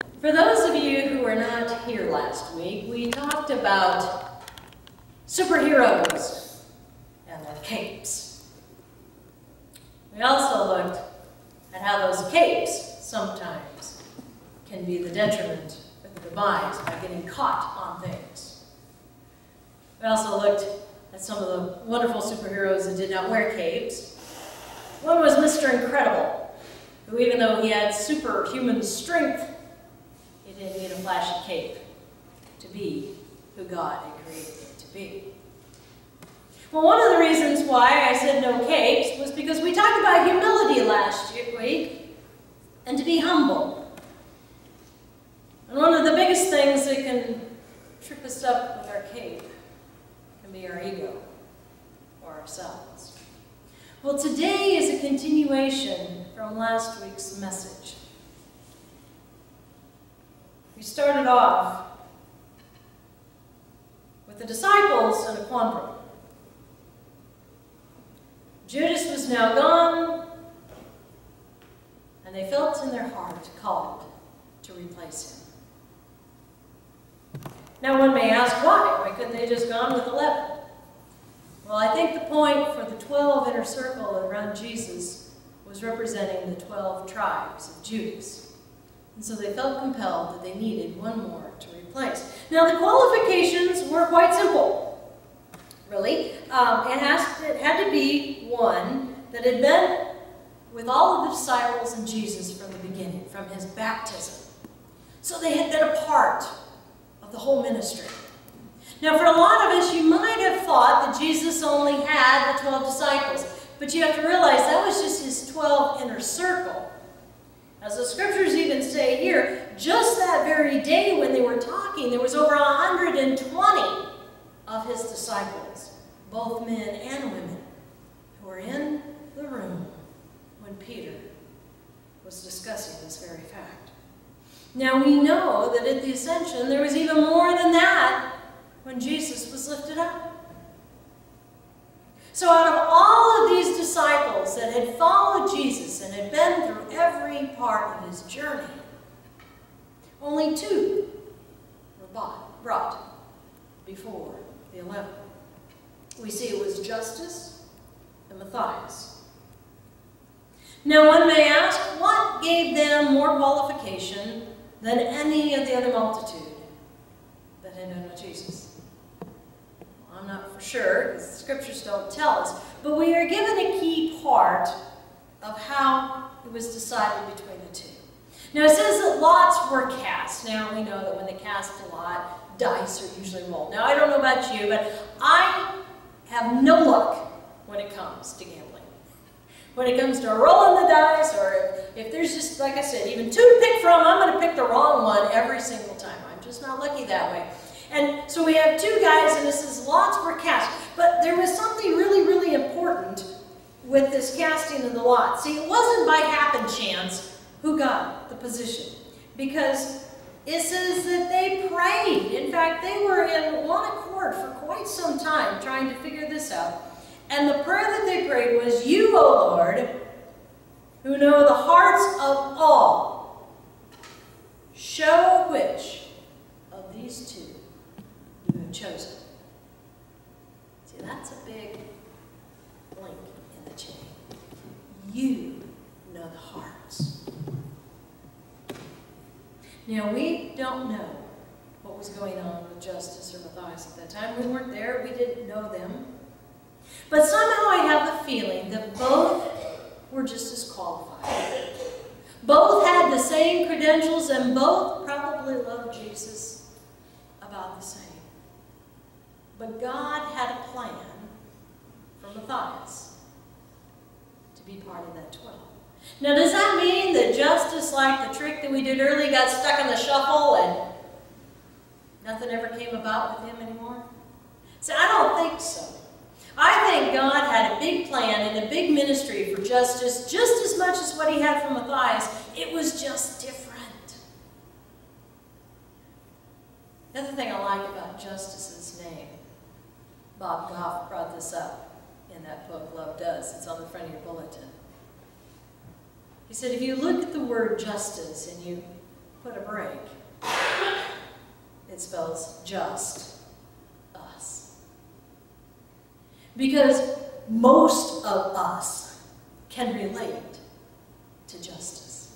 For those of you who were not here last week, we talked about superheroes and their capes. We also looked at how those capes sometimes can be the detriment or the demise by getting caught on things. We also looked at some of the wonderful superheroes that did not wear capes. One was Mr. Incredible, who even though he had superhuman strength, he didn't need a flashy cape to be who God had created him to be. Well, one of the reasons why I said no capes was because we talked about humility last week and to be humble. And one of the biggest things that can trip us up with our cape can be our ego or ourselves. Well, today is a continuation from last week's message. We started off with the disciples in a quandrum. Judas was now gone, and they felt in their heart called to replace him. Now one may ask why? Why couldn't they just gone with 11? Well, I think the point for the 12 inner circle around Jesus was representing the 12 tribes of Judas. And so they felt compelled that they needed one more to replace. Now the qualifications were quite simple, really. It had to be one that had been with all of the disciples and Jesus from the beginning, from his baptism. So they had been a part of the whole ministry. Now for a lot of us, you might have thought that Jesus only had the 12 disciples, but you have to realize that was just his 12 inner circle. As the scriptures even say here, just that very day when they were talking, there was over 120 of his disciples, both men and women, who were in the room when Peter was discussing this very fact. Now we know that at the ascension there was even more than that when Jesus was lifted up. So out of all of these disciples that had followed Jesus and had been through every part of his journey, only 2 were brought before the 11. We see it was Judas and Matthias. Now one may ask, what gave them more qualification than any of the other multitude that had known Jesus? I'm not for sure, because the scriptures don't tell us, but we are given a key part of how it was decided between the 2. Now it says that lots were cast. Now we know that when they cast a lot, dice are usually rolled. Now I don't know about you, but I have no luck when it comes to gambling. When it comes to rolling the dice, or if there's just, like I said, even 2 to pick from, I'm going to pick the wrong one every single time. I'm just not lucky that way. And so we have 2 guys, and it says lots were cast. But there was something really, really important with this casting of the lot. See, it wasn't by happen chance who got the position, because it says that they prayed. In fact, they were in one accord for quite some time trying to figure this out. And the prayer that they prayed was, "You, O Lord, who know the hearts of all, show which of these 2 you have chosen." See, that's a big link in the chain. You know the hearts. Now, we don't know what was going on with Judas or Matthias at that time. We weren't there. We didn't know them. But somehow I have the feeling that both were just as qualified. Both had the same credentials, and both probably loved Jesus about the same. But God had a plan for Matthias to be part of that 12. Now, does that mean that Judas, like the trick that we did earlier, got stuck in the shuffle and nothing ever came about with him anymore? See, I don't think so. I think God had a big plan and a big ministry for Judas, just as much as what he had for Matthias. It was just different. The other thing I like about Justus's name, Bob Goff brought this up in that book, Love Does. It's on the front of your bulletin. He said, if you look at the word justice and you put a break. It spells just us. Because most of us can relate to justice.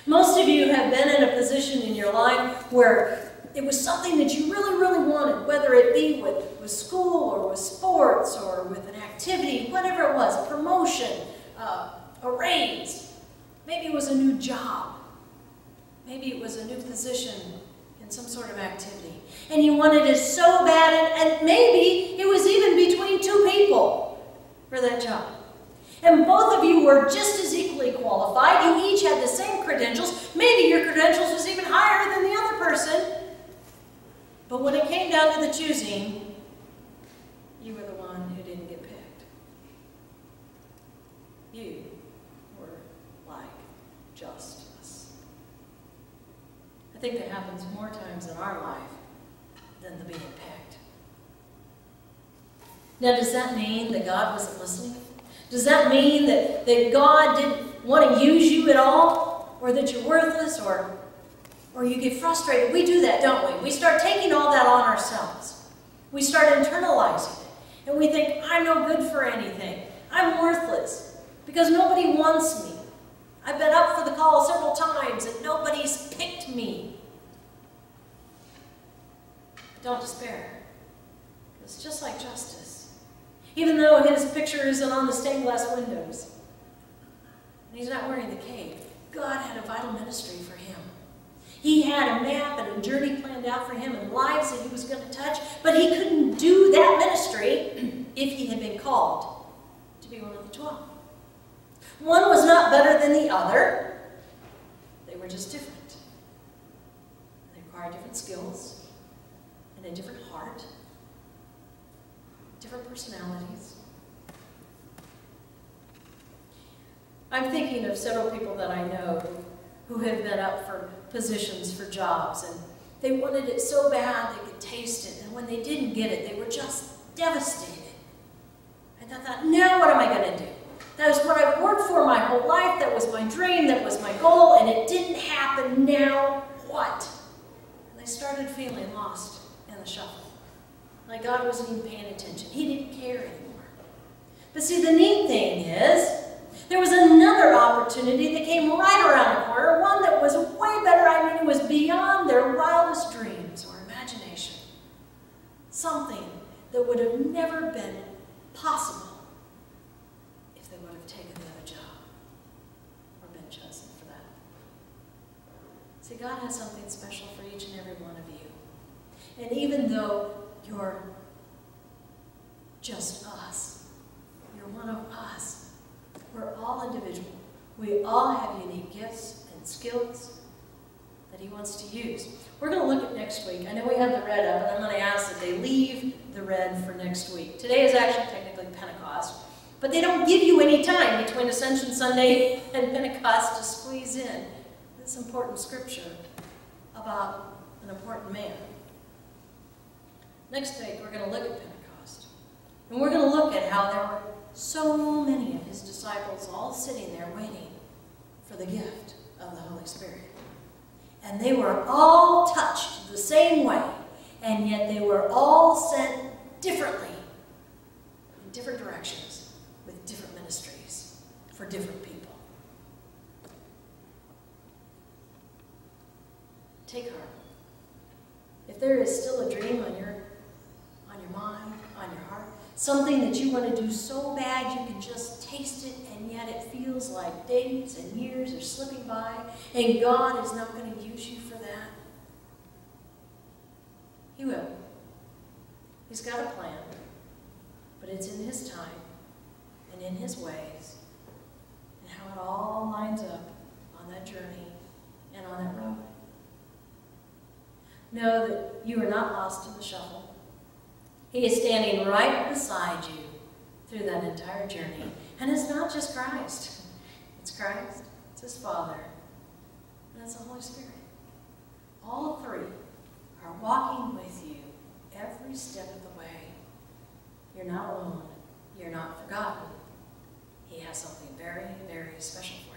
Most of you have been in a position in your life where it was something that you really, really wanted, whether it be with school or with sports or with an activity, whatever it was, a promotion, a raise. Maybe it was a new job. Maybe it was a new position in some sort of activity. And you wanted it so bad, and maybe it was even between two people for that job. And both of you were just as equally qualified. You each had the same credentials. Maybe your credentials was even higher than the other person. But when it came down to the choosing, you were the one who didn't get picked. You were like just us. I think that happens more times in our life than the being picked. Now, does that mean that God wasn't listening? Does that mean that God didn't want to use you at all? Or that you're worthless? Or you get frustrated? We do that, don't we? We start taking all that on ourselves. We start internalizing it. And we think, I'm no good for anything. I'm worthless because nobody wants me. I've been up for the call several times and nobody's picked me. But don't despair. It's just like justice. Even though his picture isn't on the stained glass windows, and he's not wearing the cape, God had a vital ministry for him. He had a map and a journey planned out for him and lives that he was going to touch, but he couldn't do that ministry if he had been called to be one of the 12. One was not better than the other. They were just different. They required different skills and a different heart, different personalities. I'm thinking of several people that I know who have been up for positions for jobs, and they wanted it so bad they could taste it, and when they didn't get it, they were just devastated. And I thought, now what am I going to do? That was what I worked for my whole life, that was my dream, that was my goal, and it didn't happen. Now what? And they started feeling lost in the shuffle. Like God wasn't even paying attention. He didn't care anymore. But see, the neat thing is, there was another opportunity that came right around the corner, one that was way better. I mean, it was beyond their wildest dreams or imagination. Something that would have never been possible if they would have taken the other job or been chosen for that. See, God has something special for each and every one of you. And even though you're just us, you're one of us, we're all individual. We all have unique gifts and skills that he wants to use. We're going to look at next week. I know we have the red up, and I'm going to ask that they leave the red for next week. Today is actually technically Pentecost, but they don't give you any time between Ascension Sunday and Pentecost to squeeze in this important scripture about an important man. Next week, we're going to look at Pentecost. And we're going to look at how there were so many of his disciples all sitting there waiting for the gift of the Holy Spirit. And they were all touched the same way, and yet they were all sent differently, in different directions, with different ministries, for different people. Take heart. If there is still a dream on your mind, on your heart, something that you want to do so bad you can just taste it, and yet it feels like days and years are slipping by, and God is not going to use you for that. He will. He's got a plan, but it's in his time and in his ways and how it all lines up on that journey and on that road. Know that you are not lost in the shuffle. He is standing right beside you through that entire journey. And it's not just Christ. It's Christ, it's his Father, and it's the Holy Spirit. All three are walking with you every step of the way. You're not alone. You're not forgotten. He has something very, very special for you.